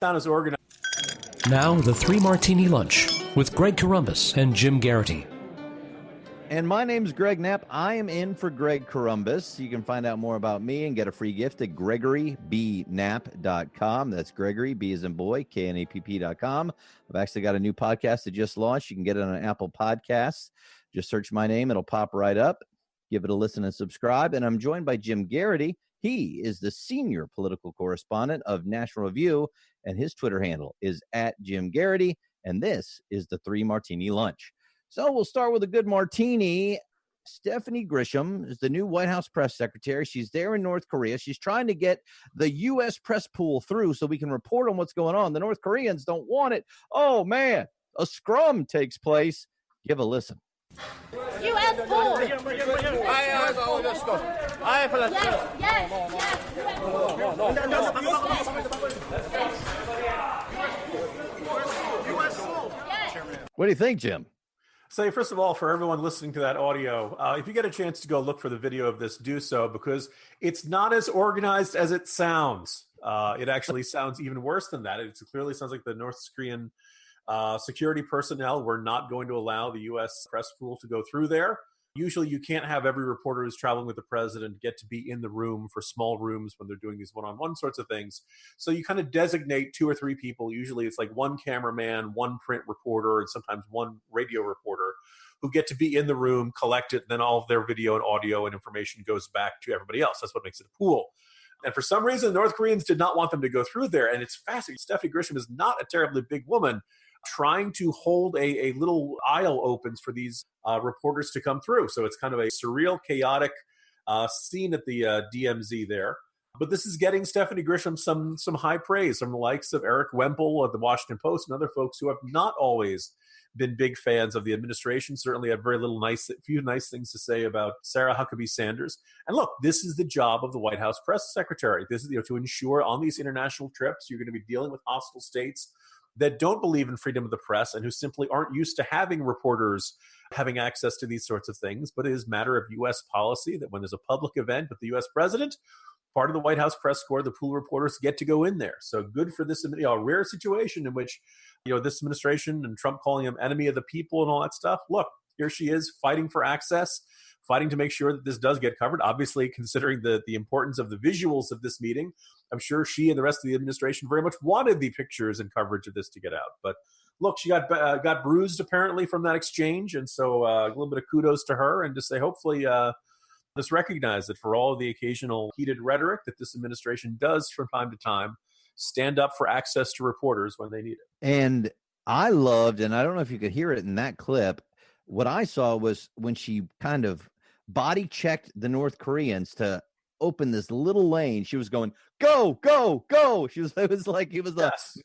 Sound is organized. Now, the Three Martini Lunch with Greg Columbus and Jim Geraghty. And my name's Greg Knapp. I am in for Greg Columbus. You can find out more about me and get a free gift at GregoryBKnapp.com. That's Gregory, B as in boy, KNAPP.com. I've actually got a new podcast that just launched. You can get it on Apple Podcasts. Just search my name. It'll pop right up. Give it a listen and subscribe. And I'm joined by Jim Geraghty. He is the senior political correspondent of National Review, and his Twitter handle is @Jim Geraghty. And this is the Three Martini Lunch. So we'll start with a good martini. Stephanie Grisham is the new White House press secretary. She's there in North Korea. She's trying to get the U.S. press pool through so we can report on what's going on. The North Koreans don't want it. Oh, man, a scrum takes place. Give a listen. U.S. pool. What do you think, Jim? So first of all, for everyone listening to that audio, if you get a chance to go look for the video of this, do so, because it's not as organized as it sounds. It actually sounds even worse than that. It clearly sounds like the North Korean security personnel were not going to allow the U.S. press pool to go through there. Usually you can't have every reporter who's traveling with the president get to be in the room for small rooms when they're doing these one-on-one sorts of things. So you kind of designate 2 or 3 people. Usually it's like one cameraman, one print reporter, and sometimes one radio reporter who get to be in the room, collect it, and then all of their video and audio and information goes back to everybody else. That's what makes it a pool. And for some reason, the North Koreans did not want them to go through there. And it's fascinating. Stephanie Grisham is not a terribly big woman. Trying to hold a little aisle opens for these reporters to come through. So it's kind of a surreal, chaotic scene at the DMZ there. But this is getting Stephanie Grisham some high praise from the likes of Eric Wemple of the Washington Post and other folks who have not always been big fans of the administration, certainly have few nice things to say about Sarah Huckabee Sanders. And look, this is the job of the White House press secretary. This is to ensure on these international trips you're going to be dealing with hostile states that don't believe in freedom of the press and who simply aren't used to having reporters having access to these sorts of things. But it is a matter of U.S. policy that when there's a public event with the U.S. president, part of the White House press corps, the pool reporters get to go in there. So good for this, a rare situation in which, this administration and Trump calling him enemy of the people and all that stuff. Look, here she is fighting for access, fighting to make sure that this does get covered. Obviously, considering the importance of the visuals of this meeting, I'm sure she and the rest of the administration very much wanted the pictures and coverage of this to get out. But look, she got bruised apparently from that exchange, and so a little bit of kudos to her, and to say hopefully just recognize that for all of the occasional heated rhetoric that this administration does from time to time, stand up for access to reporters when they need it. And I loved, and I don't know if you could hear it in that clip, what I saw was when she kind of body checked the North Koreans to open this little lane. She was going, go, go, go. It was like a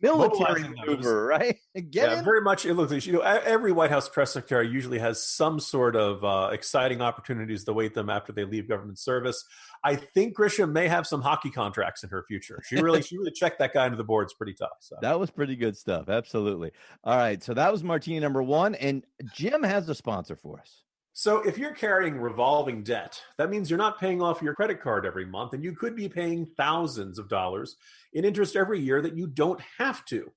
military maneuver, right? Very much. It looks like, every White House press secretary usually has some sort of exciting opportunities to await them after they leave government service. I think Grisham may have some hockey contracts in her future. She really checked that guy into the boards pretty tough. So. That was pretty good stuff. Absolutely. All right. So that was martini number 1. And Jim has a sponsor for us. So if you're carrying revolving debt, that means you're not paying off your credit card every month, and you could be paying thousands of dollars in interest every year that you don't have to.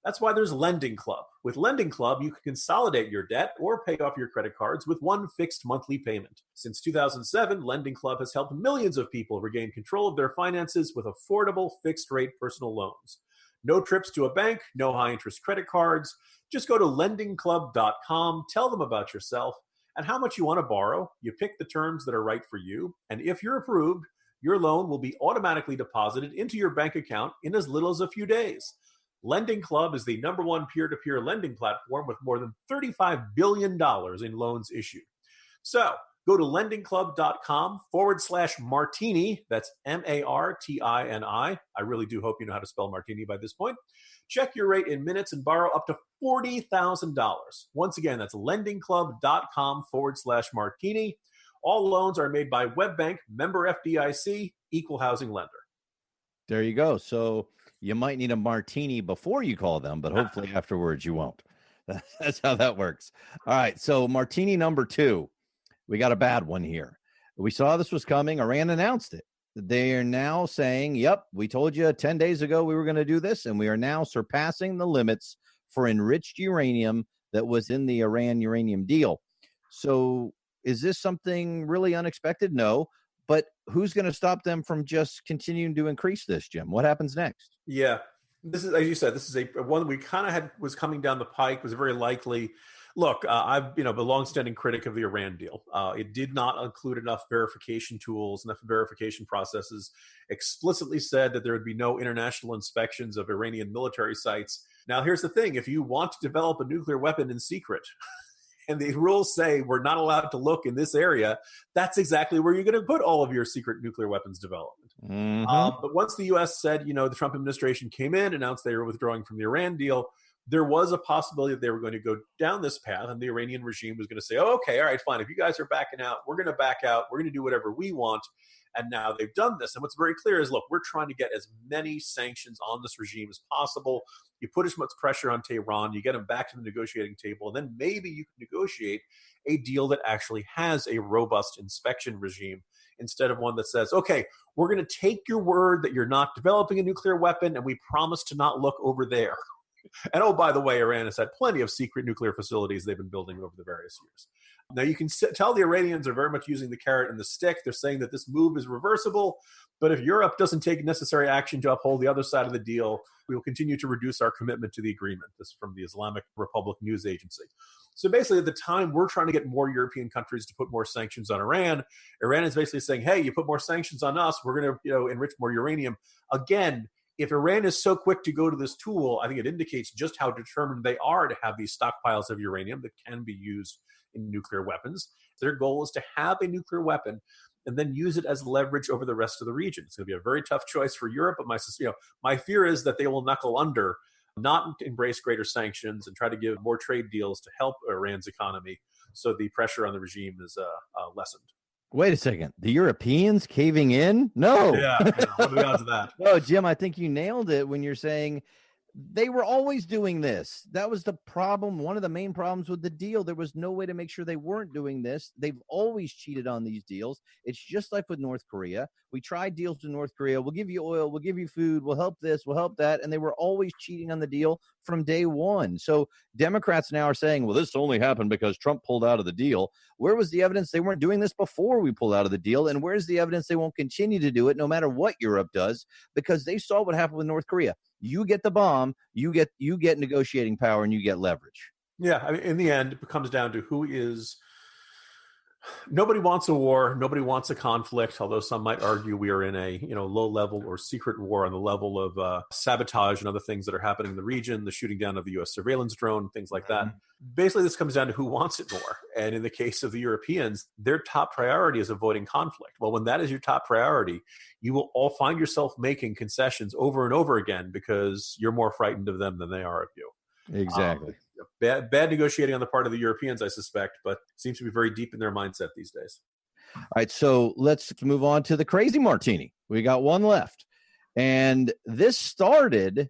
That's why there's Lending Club. With Lending Club, you can consolidate your debt or pay off your credit cards with one fixed monthly payment. Since 2007, Lending Club has helped millions of people regain control of their finances with affordable fixed-rate personal loans. No trips to a bank, no high-interest credit cards. Just go to lendingclub.com, tell them about yourself, and how much you want to borrow. You pick the terms that are right for you. And if you're approved, your loan will be automatically deposited into your bank account in as little as a few days. Lending Club is the #1 peer-to-peer lending platform with more than $35 billion in loans issued. So go to lendingclub.com/martini. That's MARTINI. I really do hope you know how to spell martini by this point. Check your rate in minutes and borrow up to $40,000. Once again, that's lendingclub.com/martini. All loans are made by WebBank, member FDIC, equal housing lender. There you go. So you might need a martini before you call them, but hopefully afterwards you won't. That's how that works. All right. So martini number 2, we got a bad one here. We saw this was coming. Iran announced it. They are now saying, yep, we told you 10 days ago we were going to do this, and we are now surpassing the limits for enriched uranium that was in the Iran uranium deal. So is this something really unexpected? No. But who's going to stop them from just continuing to increase this, Jim? What happens next? Yeah, this is, as you said, this is a one we kind of had was coming down the pike, was very likely. Look, I've been a longstanding critic of the Iran deal. It did not include enough verification tools, enough verification processes. Explicitly said that there would be no international inspections of Iranian military sites. Now, here's the thing: if you want to develop a nuclear weapon in secret, and the rules say we're not allowed to look in this area, that's exactly where you're going to put all of your secret nuclear weapons development. But once the U.S. said, the Trump administration came in, announced they were withdrawing from the Iran deal, there was a possibility that they were going to go down this path, and the Iranian regime was going to say, oh, okay, all right, fine. If you guys are backing out, we're going to back out. We're going to do whatever we want. And now they've done this. And what's very clear is, look, we're trying to get as many sanctions on this regime as possible. You put as much pressure on Tehran, you get them back to the negotiating table, and then maybe you can negotiate a deal that actually has a robust inspection regime instead of one that says, okay, we're going to take your word that you're not developing a nuclear weapon, and we promise to not look over there. And oh, by the way, Iran has had plenty of secret nuclear facilities they've been building over the various years. Now, you can tell the Iranians are very much using the carrot and the stick. They're saying that this move is reversible, but if Europe doesn't take necessary action to uphold the other side of the deal, we will continue to reduce our commitment to the agreement. This is from the Islamic Republic News Agency. So basically, at the time, we're trying to get more European countries to put more sanctions on Iran. Iran is basically saying, hey, you put more sanctions on us, we're going to enrich more uranium. Again, if Iran is so quick to go to this tool, I think it indicates just how determined they are to have these stockpiles of uranium that can be used in nuclear weapons. Their goal is to have a nuclear weapon and then use it as leverage over the rest of the region. It's going to be a very tough choice for Europe, but my fear is that they will knuckle under, not embrace greater sanctions, and try to give more trade deals to help Iran's economy so the pressure on the regime is lessened. Wait a second. The Europeans caving in? No. Yeah. What are the odds of that? No, Jim, I think you nailed it when you're saying they were always doing this. That was the problem. One of the main problems with the deal. There was no way to make sure they weren't doing this. They've always cheated on these deals. It's just like with North Korea. We tried deals with North Korea. We'll give you oil. We'll give you food. We'll help this. We'll help that. And they were always cheating on the deal from day one. So Democrats now are saying, well, this only happened because Trump pulled out of the deal. Where was the evidence they weren't doing this before we pulled out of the deal? And where's the evidence they won't continue to do it no matter what Europe does? Because they saw what happened with North Korea. You get the bomb, you get negotiating power, and you get leverage. Yeah, I mean, in the end, it comes down to who is. Nobody wants a war. Nobody wants a conflict. Although some might argue we are in a low level or secret war on the level of sabotage and other things that are happening in the region, the shooting down of the U.S. surveillance drone, things like that. Basically, this comes down to who wants it more. And in the case of the Europeans, their top priority is avoiding conflict. Well, when that is your top priority, you will all find yourself making concessions over and over again because you're more frightened of them than they are of you. Exactly. Bad negotiating on the part of the Europeans, I suspect, but seems to be very deep in their mindset these days. All right, so let's move on to the crazy martini. We got one left. And this started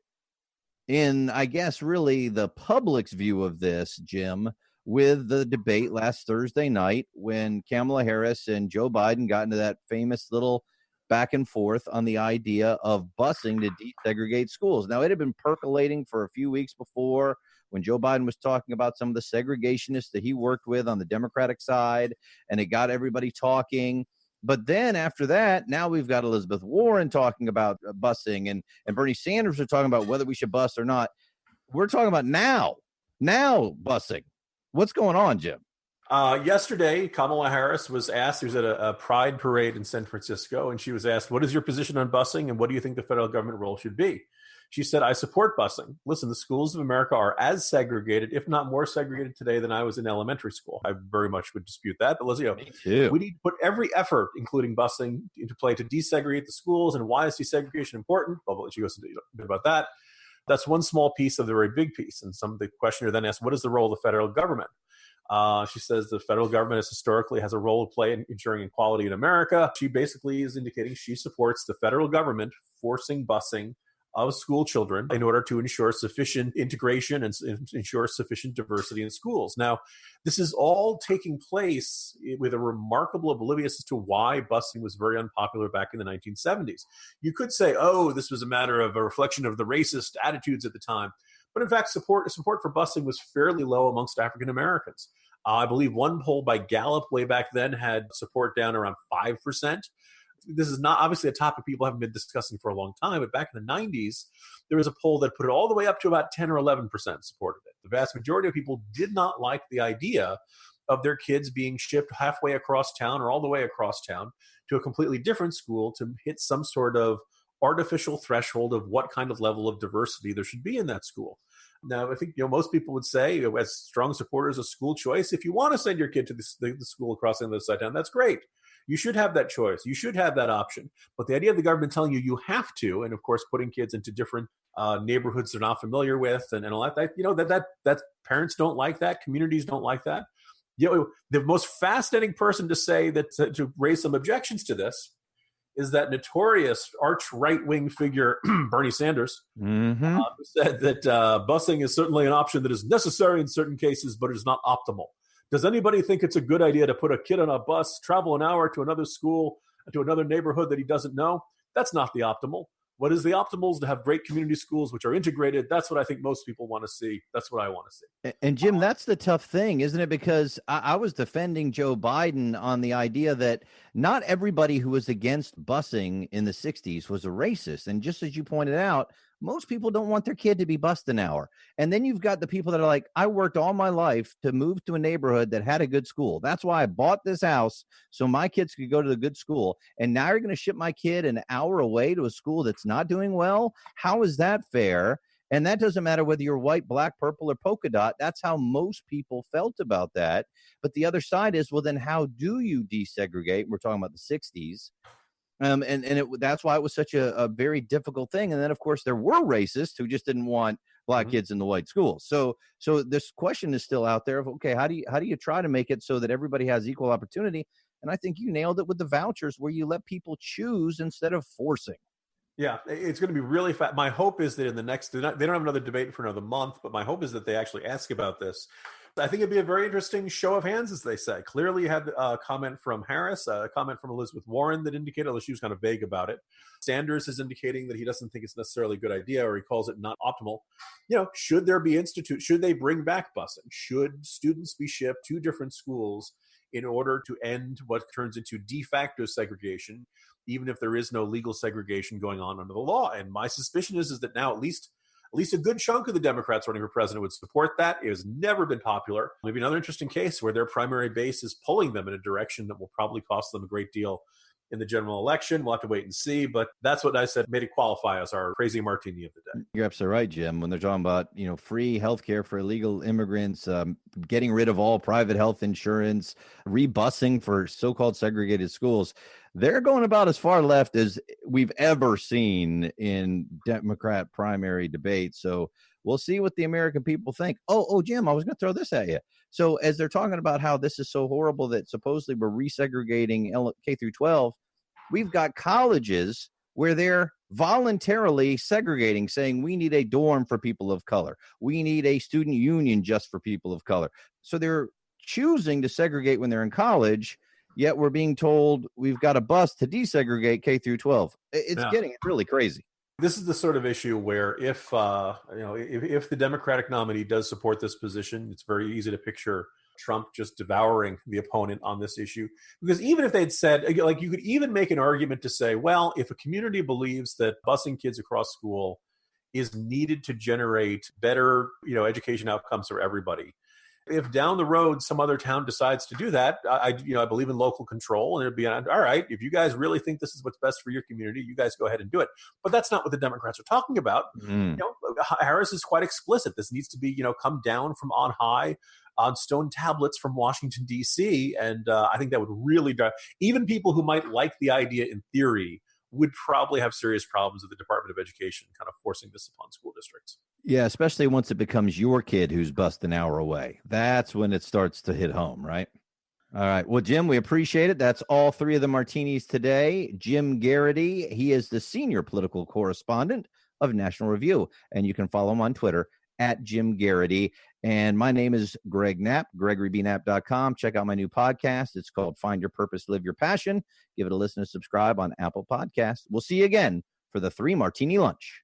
in, I guess, really the public's view of this, Jim, with the debate last Thursday night when Kamala Harris and Joe Biden got into that famous little back and forth on the idea of busing to desegregate schools. Now, it had been percolating for a few weeks before when Joe Biden was talking about some of the segregationists that he worked with on the Democratic side, and it got everybody talking. But then after that, now we've got Elizabeth Warren talking about busing, and Bernie Sanders are talking about whether we should bus or not. We're talking about now busing. What's going on, Jim? Yesterday, Kamala Harris was asked, she was at a pride parade in San Francisco, and she was asked, what is your position on busing, and what do you think the federal government role should be? She said, I support busing. Listen, the schools of America are as segregated, if not more segregated today than I was in elementary school. I very much would dispute that. But Me too. We need to put every effort, including busing, into play to desegregate the schools. And why is desegregation important? Well, she goes into a bit about that. That's one small piece of the very big piece. And the questioner then asked, what is the role of the federal government? She says the federal government historically has a role to play in ensuring equality in America. She basically is indicating she supports the federal government forcing busing of school children in order to ensure sufficient integration and ensure sufficient diversity in schools. Now, this is all taking place with a remarkable oblivious as to why busing was very unpopular back in the 1970s. You could say, oh, this was a matter of a reflection of the racist attitudes at the time. But in fact, support for busing was fairly low amongst African Americans. I believe one poll by Gallup way back then had support down around 5%. This is not obviously a topic people haven't been discussing for a long time, but back in the 90s, there was a poll that put it all the way up to about 10 or 11% supported it. The vast majority of people did not like the idea of their kids being shipped halfway across town or all the way across town to a completely different school to hit some sort of artificial threshold of what kind of level of diversity there should be in that school. Now, I think most people would say, as strong supporters of school choice, if you want to send your kid to the school across the other side of town, that's great. You should have that choice. You should have that option. But the idea of the government telling you have to, and of course putting kids into different neighborhoods they're not familiar with, and all that, that parents don't like that, communities don't like that. The most fascinating person to say that to raise some objections to this is that notorious arch right-wing figure, Bernie Sanders, who said that busing is certainly an option that is necessary in certain cases, but is not optimal. Does anybody think it's a good idea to put a kid on a bus, travel an hour to another school, to another neighborhood that he doesn't know? That's not the optimal. What is the optimal is to have great community schools which are integrated. That's what I think most people want to see. That's what I want to see. And Jim, that's the tough thing, isn't it? Because I was defending Joe Biden on the idea that not everybody who was against busing in the 60s was a racist. And just as you pointed out, most people don't want their kid to be bused an hour. And then you've got the people that are like, I worked all my life to move to a neighborhood that had a good school. That's why I bought this house so my kids could go to the good school. And now you're going to ship my kid an hour away to a school that's not doing well? How is that fair? And that doesn't matter whether you're white, black, purple, or polka dot. That's how most people felt about that. But the other side is, well, then how do you desegregate? We're talking about the 60s. That's why it was such a very difficult thing. And then, of course, there were racists who just didn't want black kids in the white schools. So this question is still out there of, okay, how do you try to make it so that everybody has equal opportunity? And I think you nailed it with the vouchers, where you let people choose instead of forcing. Yeah, it's going to be really fast. My hope is that in the next, they don't have another debate for another month, but my hope is that they actually ask about this. I think it'd be a very interesting show of hands, as they say. Clearly, you had a comment from Harris, a comment from Elizabeth Warren that indicated, although she was kind of vague about it. Sanders is indicating that he doesn't think it's necessarily a good idea, or he calls it not optimal. Should there be should they bring back busing? Should students be shipped to different schools in order to end what turns into de facto segregation, even if there is no legal segregation going on under the law? And my suspicion is that now at least a good chunk of the Democrats running for president would support that. It has never been popular. Maybe another interesting case where their primary base is pulling them in a direction that will probably cost them a great deal in the general election. We'll have to wait and see, but that's what I said made it qualify as our crazy martini of the day. You're absolutely right, Jim. When they're talking about, free healthcare for illegal immigrants, getting rid of all private health insurance, rebusing for so-called segregated schools, they're going about as far left as we've ever seen in Democrat primary debates. So we'll see what the American people think. Oh, Jim, I was going to throw this at you. So as they're talking about how this is so horrible that supposedly we're resegregating K through 12, we've got colleges where they're voluntarily segregating, saying we need a dorm for people of color. We need a student union just for people of color. So they're choosing to segregate when they're in college, yet we're being told we've got a bus to desegregate K through 12. It's getting really crazy. This is the sort of issue where if the Democratic nominee does support this position, it's very easy to picture Trump just devouring the opponent on this issue. Because even if they'd said, like, you could even make an argument to say, well, if a community believes that busing kids across school is needed to generate better, education outcomes for everybody, if down the road some other town decides to do that, I believe in local control, and it'd be all right. If you guys really think this is what's best for your community, you guys go ahead and do it. But that's not what the Democrats are talking about. Harris is quite explicit. This needs to be, come down from on high on stone tablets from Washington, D.C. And I think that would really drive even people who might like the idea in theory would probably have serious problems with the Department of Education kind of forcing this upon school districts. Yeah, especially once it becomes your kid who's bused an hour away. That's when it starts to hit home, right? All right. Well, Jim, we appreciate it. That's all three of the martinis today. Jim Geraghty, he is the senior political correspondent of National Review. And you can follow him on Twitter at Jim Geraghty. And my name is Greg Knapp, GregoryBKnapp.com. Check out my new podcast. It's called Find Your Purpose, Live Your Passion. Give it a listen and subscribe on Apple Podcasts. We'll see you again for the 3 Martini Lunch.